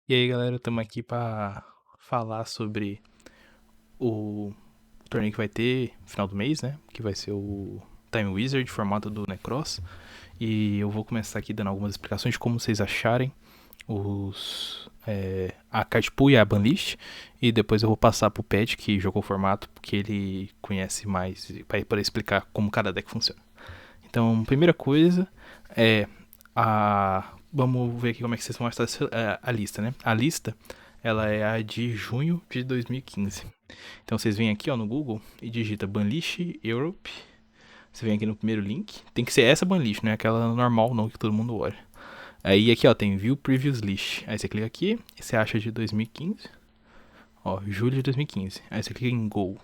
E aí, galera, estamos aqui para falar sobre o torneio que vai ter no final do mês, né? Que vai ser o Time Wizard, formato do Necross. E eu vou começar aqui dando algumas explicações de como vocês acharem a card pool e a banlist. E depois eu vou passar pro Pet, que jogou o formato, porque ele conhece mais para explicar como cada deck funciona. Então, primeira coisa é a. Vamos ver aqui como é que vocês vão achar a lista, né? A lista ela é a de junho de 2015. Então vocês vêm aqui ó, no Google e digita Banlist Europe. Você vem aqui no primeiro link. Tem que ser essa banlist, não é aquela normal não que todo mundo olha. Aí aqui ó, tem View Previous List. Aí você clica aqui e você acha de 2015. Ó, julho de 2015. Aí você clica em Go.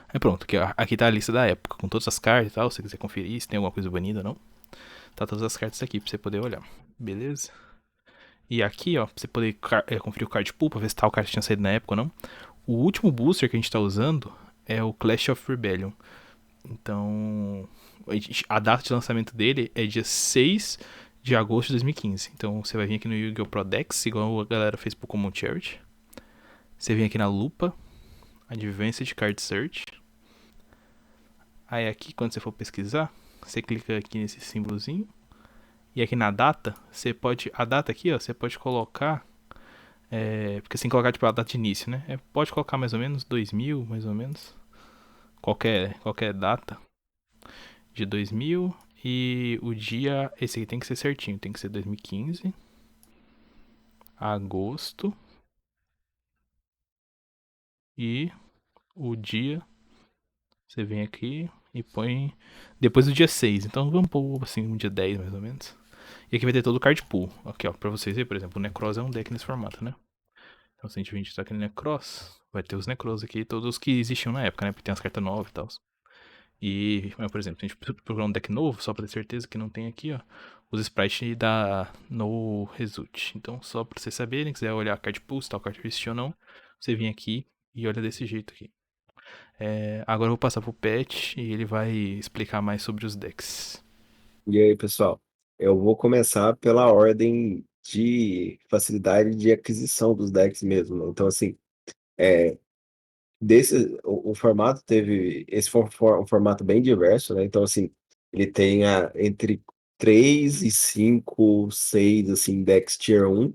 Aí pronto, aqui tá a lista da época, com todas as cartas e tal, se você quiser conferir se tem alguma coisa banida ou não. Tá todas as cartas aqui pra você poder olhar. Beleza? E aqui, ó, pra você poder conferir o card pool pra ver se tal card tinha saído na época ou não. O último booster que a gente tá usando é o Clash of Rebellion. Então, a data de lançamento dele é dia 6 de agosto de 2015. Então, você vai vir aqui no Yu-Gi-Oh! Pro Decks, igual a galera fez pro Common Charity. Você vem aqui na lupa, Advanced Card Search. Aí aqui, quando você for pesquisar, você clica aqui nesse símbolozinho. E aqui na data, você pode. A data aqui, ó, você pode colocar. Porque você tem que colocar tipo a data de início, né? Pode colocar mais ou menos 2000, mais ou menos. Qualquer data de 2000. E o dia. Esse aqui tem que ser certinho. Tem que ser 2015, agosto. E o dia. Você vem aqui e põe. Depois do dia 6. Então vamos pôr assim, um dia 10 mais ou menos. E aqui vai ter todo o card pool. Aqui, ó, pra vocês verem, por exemplo, o Necros é um deck nesse formato, né? Então, se a gente tá aqui no Necros, vai ter os Necros aqui, todos os que existiam na época, né? Porque tem as cartas novas e tal. E, por exemplo, se a gente procurar um deck novo, só pra ter certeza que não tem aqui, ó, os sprites da No Result. Então, só pra vocês saberem, quiser olhar a card pool, se tal card existe ou não, você vem aqui e olha desse jeito aqui. Agora eu vou passar pro Pet e ele vai explicar mais sobre os decks. E aí, pessoal, eu vou começar pela ordem de facilidade de aquisição dos decks mesmo, né? Então, assim, é, o formato teve. Esse foi um formato bem diverso, né? Então, assim, ele tem entre 3 e 5, 6 assim, decks Tier 1,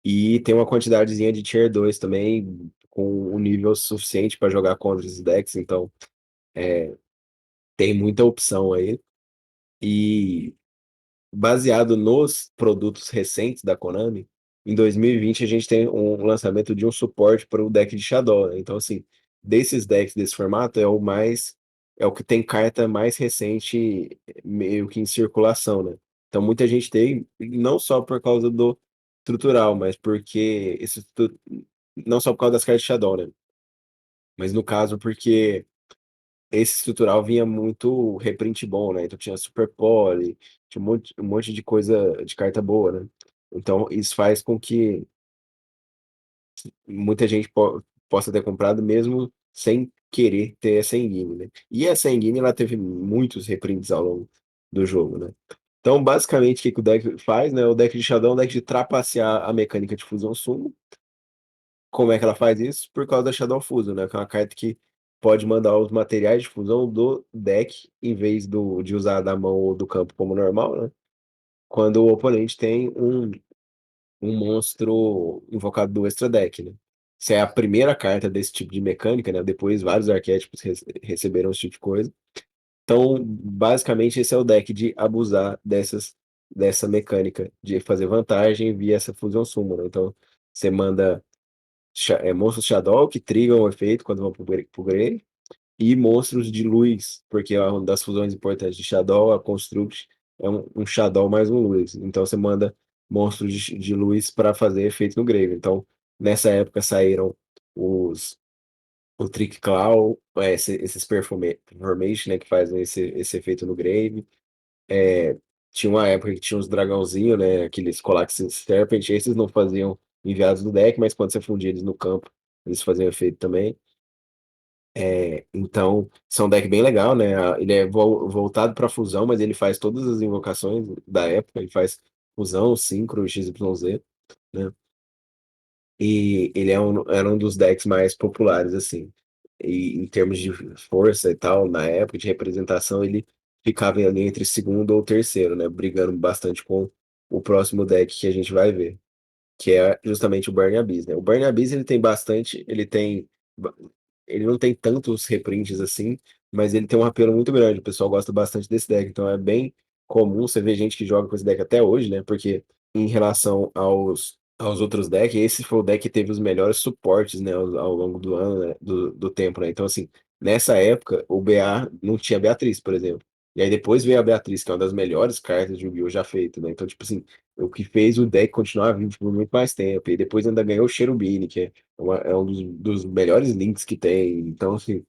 e tem uma quantidadezinha de Tier 2 também, com um nível suficiente para jogar contra esses decks, então tem muita opção aí. E baseado nos produtos recentes da Konami, em 2020 a gente tem um lançamento de um suporte para o deck de Shadow, né? Então, assim, desses decks desse formato é o que tem carta mais recente meio que em circulação, né? Então, muita gente tem, não só por causa do estrutural, mas porque não só por causa das cartas de Shadow, né? Mas no caso porque esse estrutural vinha muito reprint bom, né? Então tinha Super Poly, tinha um monte de coisa de carta boa, né? Então isso faz com que muita gente possa ter comprado mesmo sem querer ter essa engine, né? E essa engine ela teve muitos reprints ao longo do jogo, né? Então, basicamente, o que o deck faz, né? O deck de Shadow é um deck de trapacear a mecânica de fusão sumo. Como é que ela faz isso? Por causa da Shadow Fusion, né? Que é uma carta que pode mandar os materiais de fusão do deck em vez de usar da mão ou do campo como normal, né? Quando o oponente tem um monstro invocado do extra deck, né? Essa é a primeira carta desse tipo de mecânica, né? Depois vários arquétipos receberam esse tipo de coisa. Então, basicamente, esse é o deck de abusar dessa mecânica, de fazer vantagem via essa fusão summon, né? Então, você manda monstros Shadow que trigam o efeito quando vão pro Grave, e monstros de luz, porque é uma das fusões importantes de Shadow, a Construct é um Shadow mais um luz. Então você manda monstros de luz para fazer efeito no Grave. Então, nessa época saíram os o Trick Claw, esses Performation, né, que fazem esse efeito no Grave. Tinha uma época que tinha uns dragãozinhos, né, aqueles Colax Serpent, esses não faziam enviados do deck, mas quando você fundia eles no campo, eles faziam efeito também. Então, são um deck bem legal, né? Ele é voltado para fusão, mas ele faz todas as invocações da época. Ele faz fusão, sincro, XYZ, né? E ele era um dos decks mais populares, assim. E em termos de força e tal, na época de representação, ele ficava ali entre segundo ou terceiro, né? Brigando bastante com o próximo deck que a gente vai ver, que é justamente o Burning Abyss, né? O Burning Abyss, ele tem bastante, ba- ele não tem tantos reprints assim, mas ele tem um apelo muito grande, o pessoal gosta bastante desse deck, então é bem comum você ver gente que joga com esse deck até hoje, né? Porque em relação aos outros decks, esse foi o deck que teve os melhores suportes, né, ao longo do ano, né, do tempo, né? Então, assim, nessa época, o BA não tinha Beatriz, por exemplo. E aí depois veio a Beatriz, que é uma das melhores cartas de Yu-Gi-Oh! Já feito, né? Então, tipo assim, o que fez o deck continuar vivo por muito mais tempo. E depois ainda ganhou o Cherubini, que é um dos melhores links que tem. Então, assim,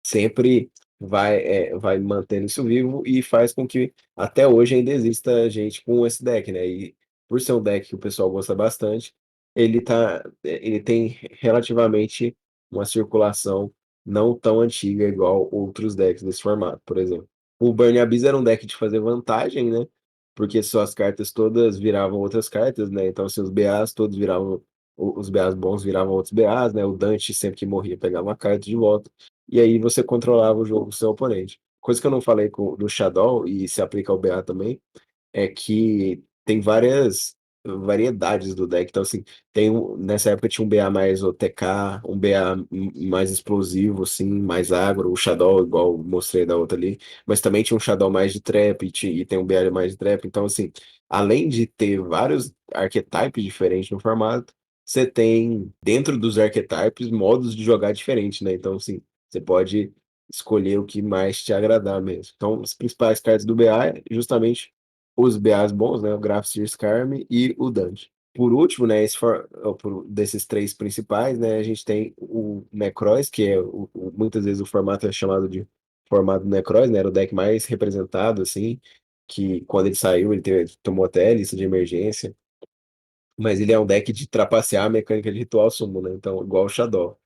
sempre vai mantendo isso vivo e faz com que até hoje ainda exista gente com esse deck, né? E por ser um deck que o pessoal gosta bastante, ele tem relativamente uma circulação não tão antiga igual outros decks desse formato, por exemplo. O Burning Abyss era um deck de fazer vantagem, né? Porque suas cartas todas viravam outras cartas, né? Então, seus BAs todos viravam, os BAs bons viravam outros BAs, né? O Dante sempre que morria pegava uma carta de volta e aí você controlava o jogo do seu oponente. Coisa que eu não falei do Shadow, e se aplica ao BA também, é que tem várias variedades do deck. Então, assim, nessa época tinha um BA mais OTK, um BA mais explosivo, assim, mais agro, o Shadow, igual eu mostrei da outra ali, mas também tinha um Shadow mais de trap e tem um BA mais de trap. Então, assim, além de ter vários archetypes diferentes no formato, você tem, dentro dos archetypes, modos de jogar diferentes, né? Então, assim, você pode escolher o que mais te agradar mesmo. Então, as principais cartas do BA é justamente os BAs bons, né? O Grafseer, Skarm e o Dante. Por último, né, desses três principais, né, a gente tem o Necroz, que é muitas vezes o formato é chamado de formato Necroz, né, era o deck mais representado, assim, que quando ele saiu, tomou até lista de emergência, mas ele é um deck de trapacear a mecânica de ritual summon, né, então igual o Shadow,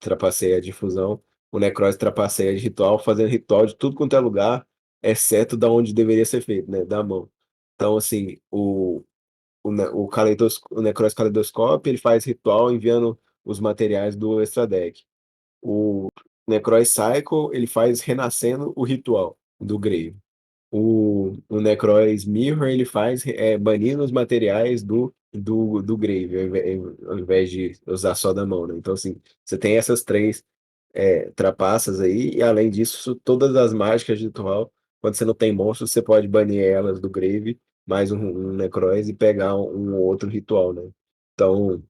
trapaceia a difusão, o Necroz trapaceia de ritual, fazendo ritual de tudo quanto é lugar, exceto da onde deveria ser feito, né, da mão. Então, assim, o Necroz Caleidoscópio, ele faz ritual enviando os materiais do Extra Deck. O Necroz Cycle, ele faz renascendo o ritual do Grave. O Necroz Mirror, ele faz banindo os materiais do Grave, ao invés de usar só da mão, né? Então, assim, você tem essas três trapaças aí, e além disso, todas as mágicas de ritual, quando você não tem monstros, você pode banir elas do Grave, mais um Necroz e pegar um outro ritual, né? Então,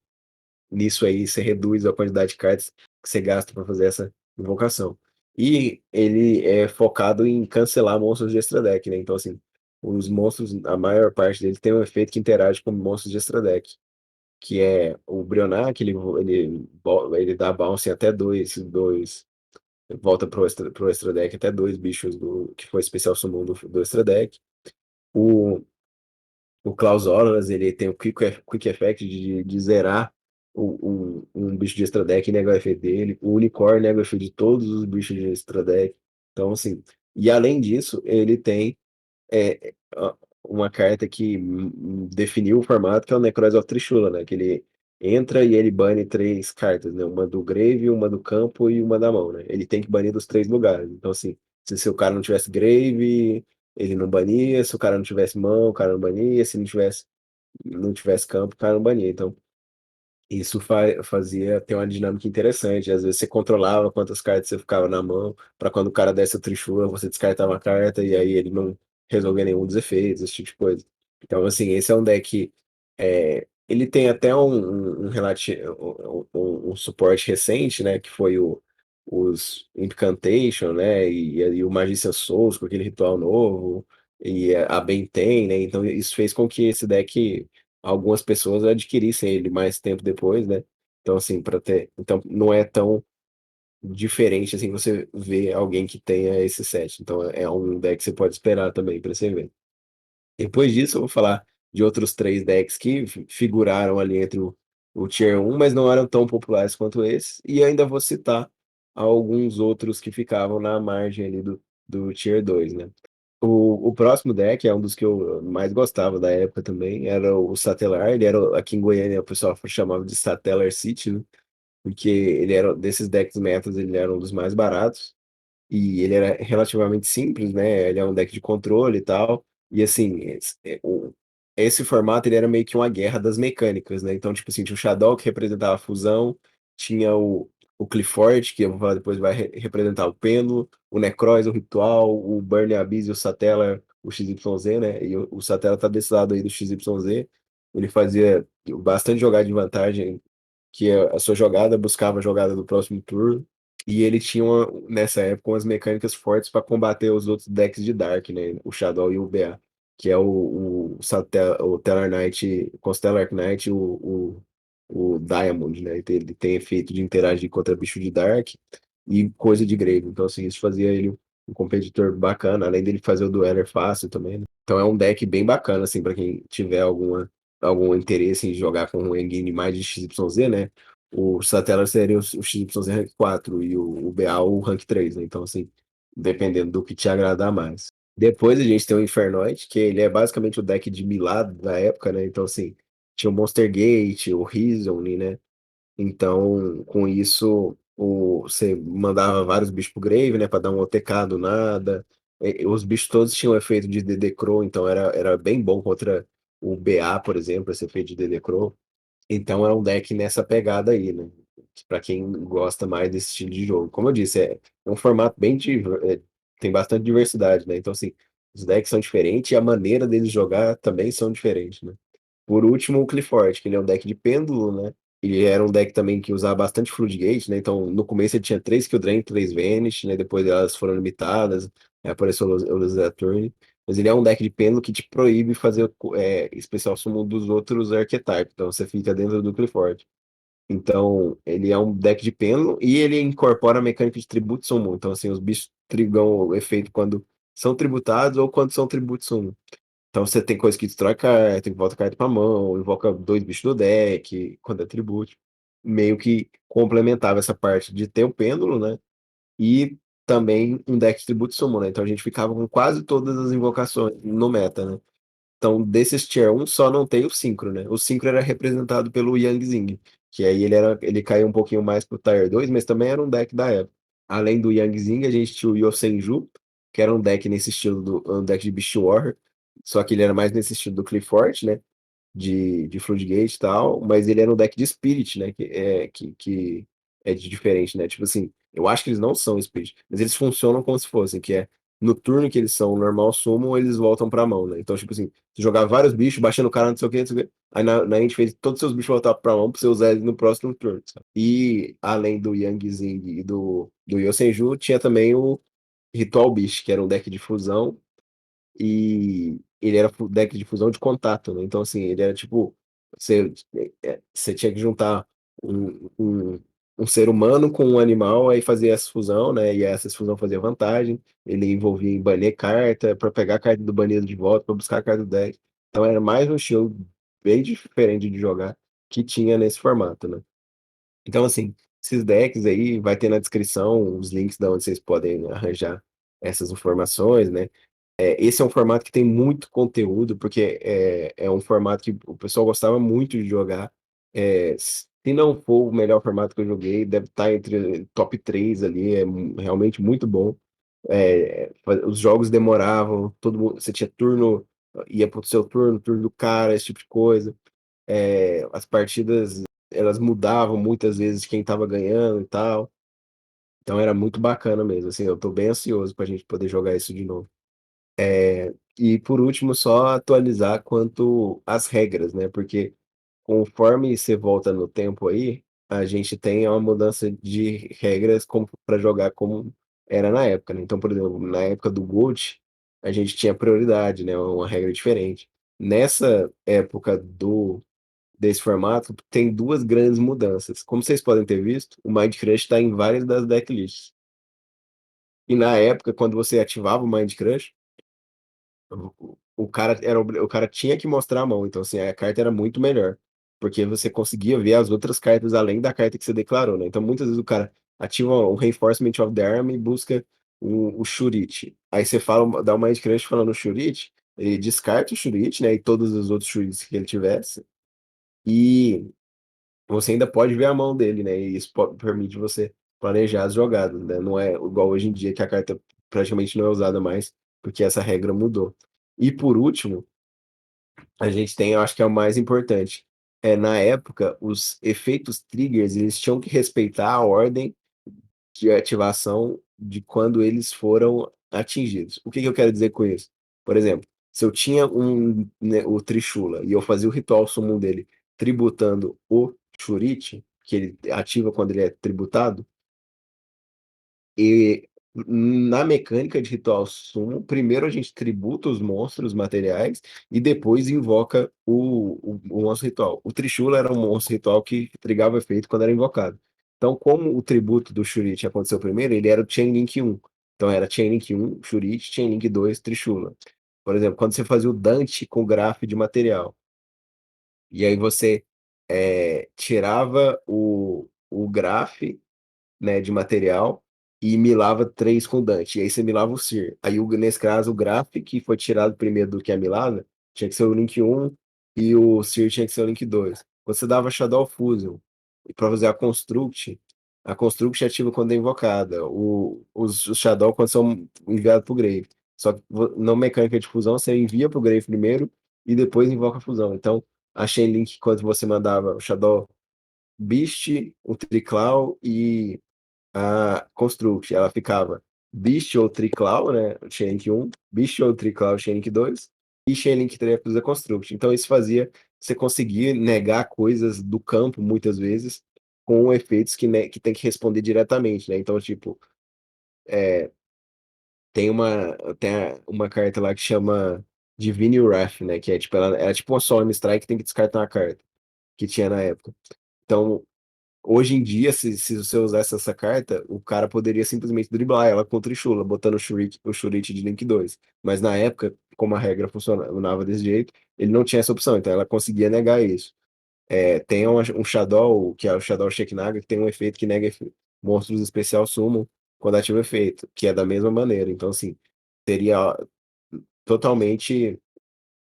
nisso aí, você reduz a quantidade de cartas que você gasta para fazer essa invocação. E ele é focado em cancelar monstros de extra deck, né? Então, assim, os monstros, a maior parte deles tem um efeito que interage com monstros de extra deck, que é o Brionac, ele dá bounce até dois volta pro extra deck até dois bichos que foi especial summon do extra deck. O, o Klaus Horas, ele tem o quick effect de zerar um bicho de extra deck e negar o efeito dele. O Unicorn nega o efeito de todos os bichos de extra deck. Então, assim, e além disso, ele tem uma carta que definiu o formato, que é o Necroz of Trishula, né? Que ele entra e ele bane três cartas, né? Uma do Grave, uma do campo e uma da mão, né? Ele tem que banir dos três lugares. Então, assim, se o cara não tivesse Grave, ele não bania. Se o cara não tivesse mão, o cara não bania. Se não tivesse campo, o cara não bania. Então, isso fazia ter uma dinâmica interessante. Às vezes você controlava quantas cartas você ficava na mão, para quando o cara desse o Trishula, você descartava a carta e aí ele não resolvia nenhum dos efeitos, esse tipo de coisa. Então, assim, esse é um deck. Ele tem até um suporte recente, né? Que foi os Incantation, né? E o Magician Souls com aquele ritual novo, e a Benten, né? Então, isso fez com que esse deck algumas pessoas adquirissem ele mais tempo depois, né? Então, assim, então não é tão diferente assim você ver alguém que tenha esse set. Então, é um deck que você pode esperar também para você ver. Depois disso, eu vou falar de outros três decks que figuraram ali entre o Tier 1, mas não eram tão populares quanto esse. E ainda vou citar alguns outros que ficavam na margem ali do Tier 2, né? O próximo deck é um dos que eu mais gostava da época também, era o Satellar, ele era, aqui em Goiânia o pessoal chamava de Satellar City, né? Porque ele era, desses decks metas, ele era um dos mais baratos, e ele era relativamente simples, né? Ele é um deck de controle e tal. E assim, esse formato ele era meio que uma guerra das mecânicas, né? Então, tipo assim, tinha o Shadow que representava a fusão, tinha o Clifford, que eu vou falar depois vai representar o pêndulo, o Necroz, o ritual, o Burning Abyss e o Satella, o XYZ, né? E o Satella tá desse lado aí do XYZ. Ele fazia bastante jogada de vantagem, que a sua jogada buscava a jogada do próximo turno. E ele tinha, nessa época, umas mecânicas fortes para combater os outros decks de Dark, né? O Shadow e o BA, que é o Stellar Knight, com o Stellar Knight, e o Diamond, né? Ele tem efeito de interagir contra bicho de Dark e coisa de Grave. Então, assim, isso fazia ele um competidor bacana, além dele fazer o dueler fácil também, né? Então é um deck bem bacana, assim, para quem tiver algum interesse em jogar com um engine mais de XYZ, né? O Satella seria o XYZ Rank 4 e o BA o Rank 3, né? Então, assim, dependendo do que te agradar mais. Depois a gente tem o Infernoid, que ele é basicamente o deck de Milad da época, né? Então, assim, tinha o Monster Gate, o Reason, né? Então, com isso, você mandava vários bichos pro Grave, né? Pra dar um OTK do nada. Os bichos todos tinham efeito de DD Crow, então era bem bom contra o BA, por exemplo, esse efeito de DD Crow. Então é um deck nessa pegada aí, né? Pra quem gosta mais desse estilo de jogo. Como eu disse, é um formato tem bastante diversidade, né? Então, assim, os decks são diferentes e a maneira deles jogar também são diferentes, né? Por último, o Clifford, que ele é um deck de pêndulo, né? Ele era um deck também que usava bastante Floodgate, né? Então, no começo ele tinha 3 Kill Drain, 3 Vanish, né? Depois elas foram limitadas, apareceu o Lose Turn. Mas ele é um deck de pêndulo que te proíbe fazer especial summon dos outros archetypes. Então, você fica dentro do Clifford. Então, ele é um deck de pêndulo e ele incorpora a mecânica de tributo summon. Então, assim, os bichos trigam o efeito quando são tributados ou quando são tributo summon. Então você tem coisa que destrói carta, que volta carta pra mão, invoca dois bichos do deck, quando é tribute. Meio que complementava essa parte de ter o pêndulo, né? E também um deck de tributo summon, né? Então a gente ficava com quase todas as invocações no meta, né? Então, desses tier 1 só não tem o Synchro, né? O Synchro era representado pelo Yang Zing, que aí ele caiu um pouquinho mais pro Tier 2, mas também era um deck da época. Além do Yang Zing, a gente tinha o Yosenju, que era um deck nesse estilo um deck de Beast Warrior, só que ele era mais nesse estilo do Clifford, né? De Floodgate e tal, mas ele era um deck de Spirit, né? Que é de diferente, né? Tipo assim, eu acho que eles não são Spirit, mas eles funcionam como se fossem, que é no turno que eles são normal summon, eles voltam pra mão, né? Então, tipo assim, você jogar vários bichos, baixando o cara, não sei o que, não sei o quê. Aí na gente fez todos os seus bichos voltar pra mão pra você usar eles no próximo turno, sabe? E além do Yang Zing e do Yosenju, tinha também o Ritual Beast, que era um deck de fusão e ele era deck de fusão de contato, né? Então, assim, ele era tipo, você, você tinha que juntar um ser humano com um animal, aí fazia essa fusão, né? E essa fusão fazia vantagem. Ele envolvia em banir carta, para pegar a carta do banido de volta, para buscar a carta do deck. Então, era mais um estilo bem diferente de jogar que tinha nesse formato, né? Então, assim, esses decks aí, vai ter na descrição os links de onde vocês podem arranjar essas informações, né? Esse é um formato que tem muito conteúdo, porque é um formato que o pessoal gostava muito de jogar. Se não for o melhor formato que eu joguei, deve estar entre top 3 ali, realmente muito bom. Os jogos demoravam, todo mundo, você tinha turno, ia pro seu turno, turno do cara, esse tipo de coisa. As partidas, elas mudavam muitas vezes quem estava ganhando e tal. Então era muito bacana mesmo, assim, eu tô bem ansioso pra gente poder jogar isso de novo. E por último, só atualizar quanto às regras, né? Porque conforme você volta no tempo aí, a gente tem uma mudança de regras como para jogar como era na época, né? Então, por exemplo, na época do Gold, a gente tinha prioridade, né? Uma regra diferente. Nessa época desse formato, tem duas grandes mudanças. Como vocês podem ter visto, o Mind Crush está em várias das decklists. E na época, quando você ativava o Mind Crush, o cara tinha que mostrar a mão, então assim, a carta era muito melhor, porque você conseguia ver as outras cartas além da carta que você declarou, né? Então muitas vezes o cara ativa um Reinforcement of the Arm e busca o Shurite. Aí você fala, dá uma Mind Crush falando Shurite, ele descarta o Shurite, né? E todos os outros Shurites que ele tivesse. E você ainda pode ver a mão dele, né? E isso permite você planejar as jogadas, né? Não é igual hoje em dia que a carta praticamente não é usada mais, porque essa regra mudou. E por último, a gente tem, eu acho que é o mais importante. Na época, os efeitos triggers, eles tinham que respeitar a ordem de ativação de quando eles foram atingidos. O que que eu quero dizer com isso? Por exemplo, se eu tinha né, o Trishula e eu fazia o ritual summon dele tributando o Shurite, que ele ativa quando ele é tributado, e na mecânica de ritual summon, primeiro a gente tributa os monstros materiais e depois invoca o monstro ritual. O Trishula era um monstro ritual que trigava efeito quando era invocado. Então, como o tributo do Shurite aconteceu primeiro, ele era o Chainlink 1. Então, era Chainlink 1, Shurite, Chainlink 2, Trishula. Por exemplo, quando você fazia o Dante com grafo de material, e aí você tirava o graph, né, de material e milava 3 com Dante. E aí você milava o Sir. Aí, nesse caso, o Graph, que foi tirado primeiro do que a milada, tinha que ser o Link 1 e o Sir tinha que ser o Link 2. Você dava Shadow Fusion para fazer a Construct ativa quando é invocada. Os Shadow quando são enviados para o Grave. Só que na mecânica de fusão, você envia para o Grave primeiro e depois invoca a fusão. Então, a Chainlink, quando você mandava o Shadow Beast, o Triclaw e a Construct, ela ficava Beast ou Triclaw, né? Chainlink 1, Beast ou Triclaw, Chainlink 2, e Chainlink 3 usa Construct. Então isso fazia você conseguir negar coisas do campo, muitas vezes, com efeitos que tem que responder diretamente, né? Então, tipo, tem uma carta lá que chama Divine Wrath, né? Que é tipo, ela é tipo uma Solemn Strike que tem que descartar uma carta, que tinha na época. Então, hoje em dia, se você usasse essa carta, o cara poderia simplesmente driblar ela com o Trishula, botando o Shurite de Link 2. Mas na época, como a regra funcionava desse jeito, ele não tinha essa opção, então ela conseguia negar isso. Tem um Shadow, que é o Shadow Sheknaga, que tem um efeito que nega monstros especial summon quando ativa o efeito, que é da mesma maneira. Então, assim, seria totalmente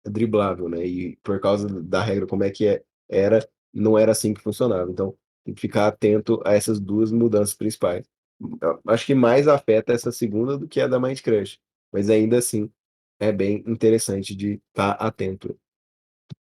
driblável, né? E por causa da regra como é que não era assim que funcionava. Então, tem que ficar atento a essas duas mudanças principais. Eu acho que mais afeta essa segunda do que a da Mind Crush, mas ainda assim é bem interessante de estar atento.